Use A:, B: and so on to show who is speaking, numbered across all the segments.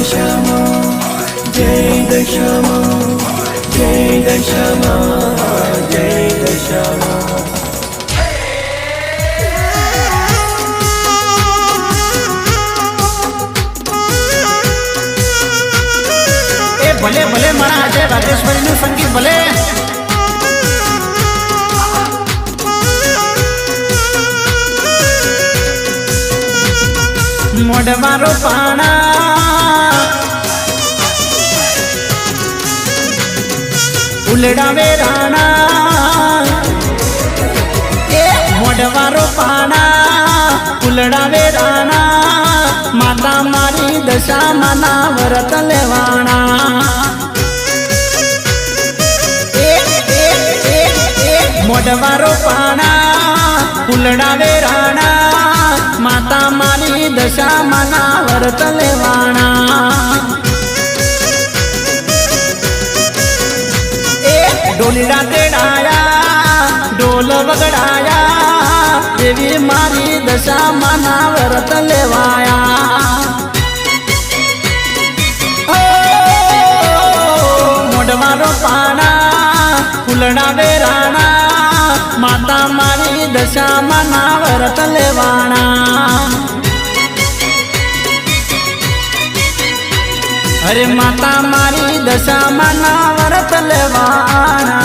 A: દશામા જય દશામા જય દશામા જય દશામા
B: भले भले मारा अजय राजेश्वरी नु संगीत भले मोडवारो पाना उलड़ावे राणा मोडवारो पाना उलड़ावे राणा माता मारी दशा मना व्रत लेवाणा मोडवारो पाना उलड़ावे राणा माता मारी दशा मना व्रत लेवाणा डोलीड़ा तेड़ाया डोल बगड़ाया देवी मारी दशा मना व्रत लेवाया मोडवारो पाना उलड़ावे राणा माता मारी दशा मना व्रत लेवाणा अरे माता मारी दशा मना व्रत लेवाणा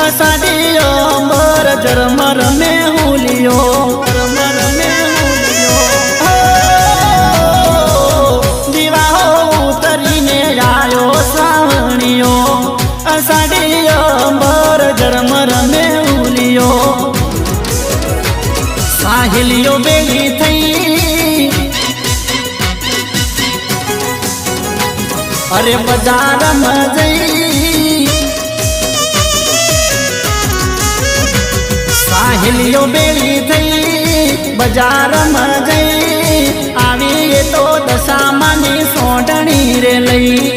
B: असाडियो अंबर जरमर में हुलियो जरमर में हुलियो दीवा हो उतरीने आयो सावणियो असाडियो अंबर जरमर में हुलियो साहिलियो बेली थई अरे बाजार में जई साहिलियो बेली थई बाजार में जई आवी ये तो दशा मनी सोडणी रे लई